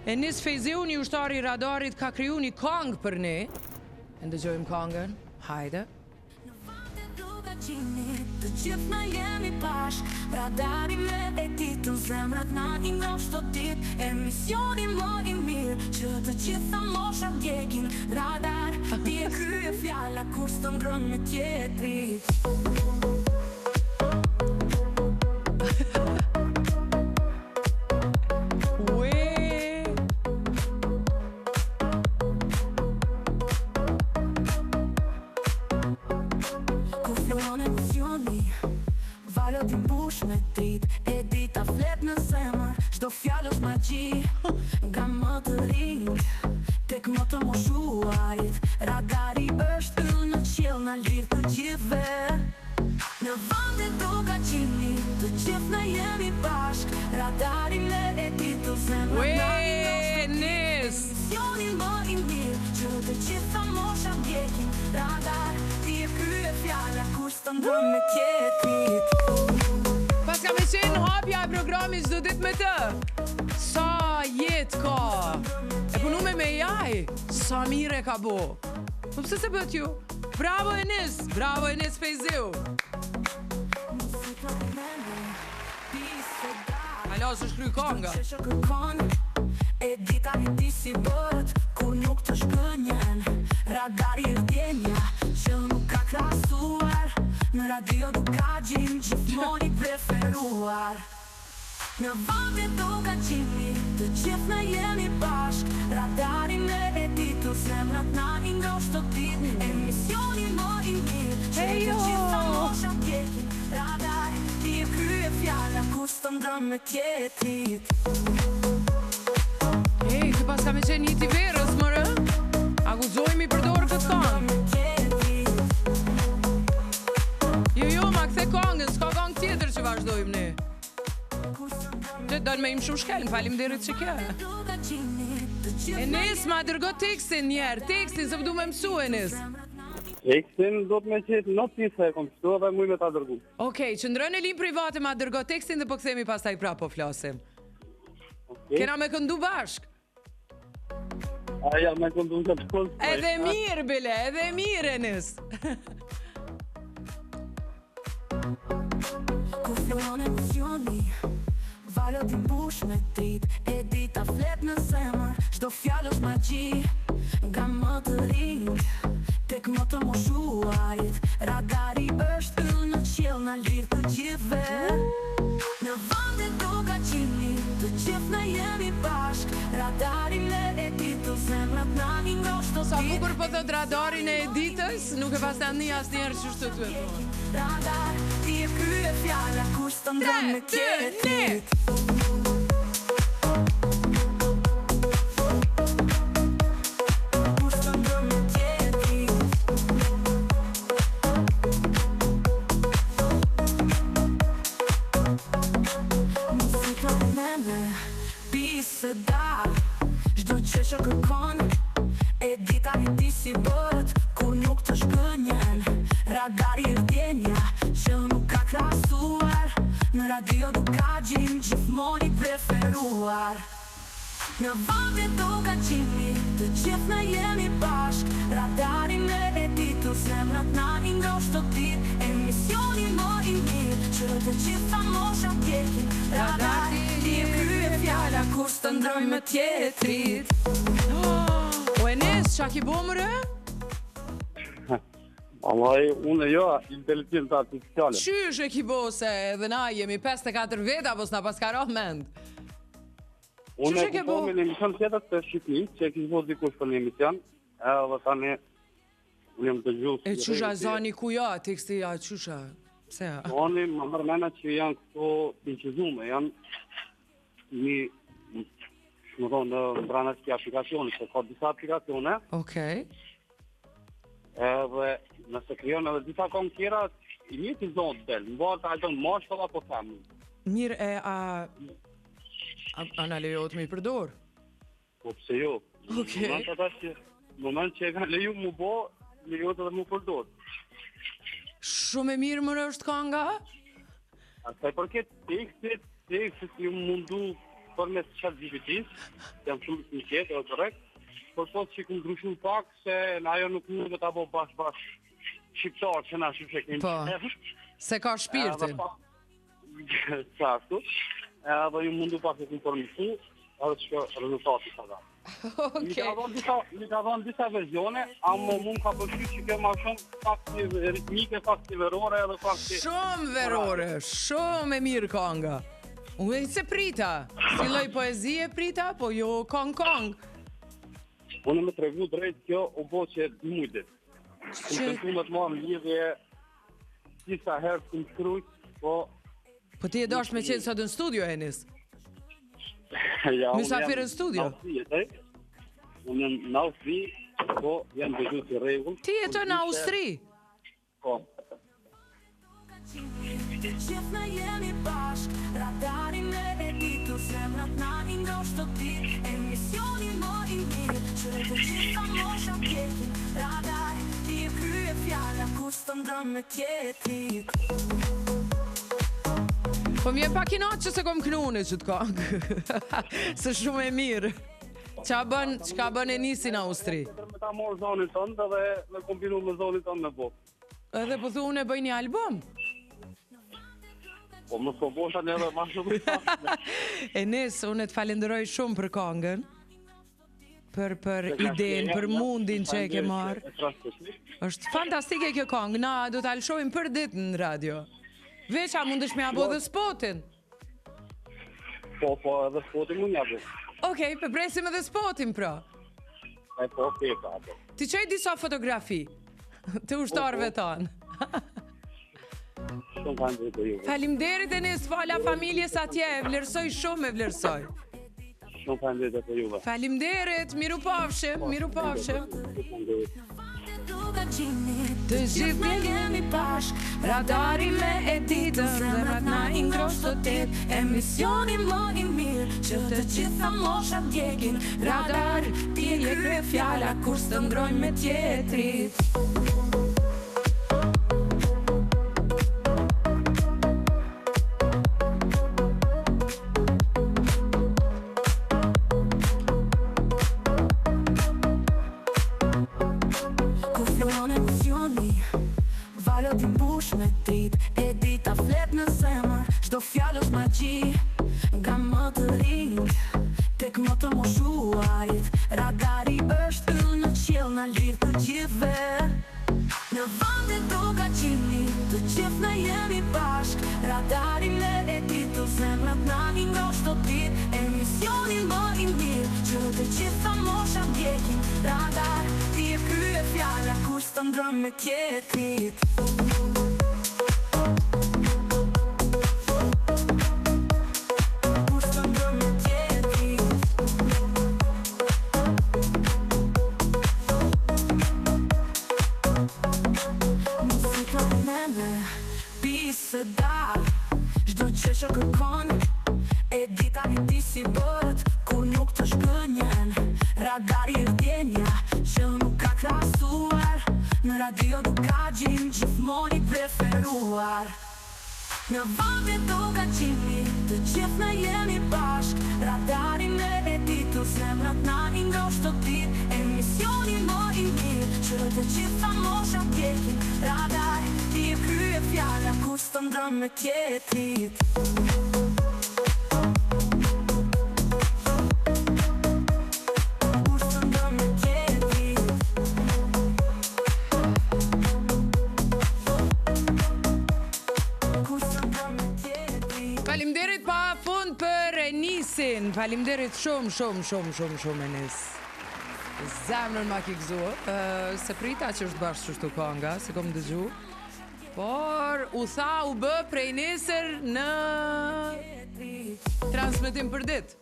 Enis Fejziu, një ushtari i radarit, ka kriju një këngë për ne. E ndëgjojmë këngën. Hajde. Të gjithë na jemi bashk, radari me e ditën, zemrat na i nga shto dit, emisioni më i mirë, që të gjitha mosha ndjekin, radar, ti e krye fjalla, kur së ndrën me tjetri. Valët i mbush me trit, e dita flet në zemër, çdo fjalë është magji, nga më të rinj, tek më të moshuarit, radari është yll në qiell, na lidh të gjithëve. Në vande doga qini, të gjithë na jemi bashk, radari me e ditë, zemrat na i Enis! emisioni më i mirë, që të gjitha mosha ndjekin, radar, ti e krye fjalla, kur së ndrën me tjetrit. Pas ka me qenë hapja e programi çdo ditë me të. Sa jetë ka. E punu me jaj. Sa mire ka bo. Po pse se bët ju? Bravo Enis. Bravo Enis Fejziu. Alo, së shkry konga. E dita i ti si bët, kur nuk të shkënjen, radari e vdjenja, që nuk ka krasuar, në radio du ka gjim, gjithmoni preferuar. Në vande do ka qimi, të gjithë na jemi bashk, radari me e ditu, zemrat na i nga shto dit, emisioni më i mirë, që të gjitha mosha ndjekin, radar, ti e krye fjalla, kur së ndrën me tjetrit. Ej, të pas ka me qenë një t'i verës, mërë. Akuzojmë i përdorë këtë këngë. Jo, ma këthe këngën, s'ka këngë tjetër që vazhdojmë ne. Që dënë me im shumë shkelën, faleminderit që kjo. Enis, ma dërgo tekstin njerë, tekstin, se pëdu me mësu, Enis. Tekstin do të me qetë në pisa e kom qëtu dhe muj me ta dërgu. Okej, qëndrën e lim private, ma dërgo tekstin dhe po këthemi pas taj pra po flasim. Kena me këndu bashk. Aja me këndu në të këllë. Edhe mirë, bile, edhe mirë, Enis. Kur fillon emisioni, valët i mbush me trit, e dita flet në zemër, çdo fjalë është magji, nga më të rinj, tek më të moshuarit, radari është yll në qiell, na lidh të gjithëve. Në vande do ka qini, të gjithë na jemi bashk, radari me e ditë, zemrat na i nga shto Sa bukur po thot radarin e editës, nuk e pas të andi as njerë që shtë të të. Radar, ti e krye fjalla, kur së ndrën me tjetrit. Çdo qesho kërkon, e dita i ti si bët, kur nuk të shkënjen, radari e vdjenja, që nuk ka krasuar, në radio du ka gjim, gjithmoni preferuar. Në vande do ka qimi, të gjithë na jemi bashk, radari me e ditu, zemrat na i nga shto dit, emisioni më i mirë, që të gjitha mosha ndjekin, radari ti e krye fjalla, kur së ndrën me tjetrit. O Enis, qa ki bo mërë? Allaj, unë e jo, inteligent artificiale. Qysh e ki bo se edhe na jemi 54 veta, po s'na pas ka roh mend. Unë Qysh e e ke ku po bo? me në emision tjetër të Shqipni, që e kishë bo dikush për një emision, edhe tani, unë jem të gjuhë. E qysha zani ku ja, teksti ja, qysha? Pse ja? Oni më mërmena që janë këto pinqizume, janë një, më thonë, në brana që aplikacioni, se ka disa aplikacione, Okej. edhe nëse krijon edhe disa këngë tjera, i një t'i zonë të delë, në barë të ajton mashkull apo femër. Mirë e a na lejohet me i përdor? Po pse jo? Okej. Në moment që e ka leju mu bo, lejohet edhe mu përdor. Shumë e mirë mërë është kënga? Asaj përket tekstit ju mundu përmes ChatGPT-s, jam shumë sinqert edhe korrekt, por po që këmë ndryshu pak se në ajo nuk mundet ta bo bash shqiptar që na shqiptar. Po, se ka shpirtin. Saktu, edhe ju mundu pak të informisu, edhe që rezultati sa da. Okej. Mi ka dhënë disa versione, ama mund ka përshqy që ke ma shumë fakti ritmike, fakti verore edhe fakti... Shumë verore, shumë e mirë kanga. Unë se prita, si lloj poezie prita, po jo kong. Unë me tregu drejt kjo u bo që mujtit. Këmë tentu me të marrë lidhje disa herë të më shkrujt, po... Po ti e dash me qenë sot në studio, Enis? Ja, Mysafir në studio? Unë jam në Austri, po jam dëgju si rregull. Ti jeton në Austri? Po. Gjithë në jemi bashk, radarin e editur, zemrat na një ngrosht të ti, emisioni më i mirë, që të gjitha mosha pjetin, radar, ti e krye fjalla, kur së të ndrën me tjetrit. Po më je pak i natë që se kom knune që të kongë. Se shumë e mirë. Çka bën e nisi në Austri? Me ta morë zonin tonë dhe me kombinu me zonin tonë me botë. Edhe po thu unë e bëj një album? Po më s'po bosha një edhe ma shumë. Enis, unë të falenderoj shumë për kongën. Për idenë, për mundin që e ke marrë. Është fantastike kjo kongë. Na do të alshojmë për ditë në radio. Veqa mundesh me abo dhe spotin. Po, edhe spotin mund jabë. Okej, presim edhe spotin, pra. Po, pa. Ti qoj disa fotografi të ushtarëve tanë. Shumë falenderit e juve. Faleminderit Enis, fala familjes atje, e vlerësoj shumë, e vlerësoj. Shumë falenderit e juve. Faleminderit, miru pafshim. Të gjithë me jemi bashk, radari me editën, zemrat na i ngrosht të tet, emisioni më i mirë, që të gjitha mosha djegin, radar, ti e krye fjalla, kur së të ndrojnë me tjetrit. Çdo fjalë është magji, nga më të rinj tek më të moshuarit. Radari është yll në qiell, na lidh të gjithëve. Në vande duka qini, të gjithë na jemi bashk. Radari me editur, zemrat na një ngrosht të dit, emisioni më i mirë, që të gjitha mosha ndjekin. Radar, ti e krye fjalla, kur së të ndrën me tjetrit. Çdo qesha kërkon, e dita një ti si bët, kur nuk të shkënjen. Radari e vdjenja, që nuk ka krasuar, në radio du ka gjim, gjithmoni preferuar. Në vande do ka qimi, të gjithë na jemi bashk. Radari me editur, zemrat na i ngrosht të dit, emisioni më i mirë, që të gjitha mosha djekin. Radar, ti e krye fjalla, kur së të ndrën me tjetrit. Faleminderit pa fund për Enisin. Faleminderit shumë Enis. Zemrën ma ki gëzu. Se prita që është bashkë qështu kanga, se kom dëgju. Por u tha u bë prej nesër në transmetim për ditë.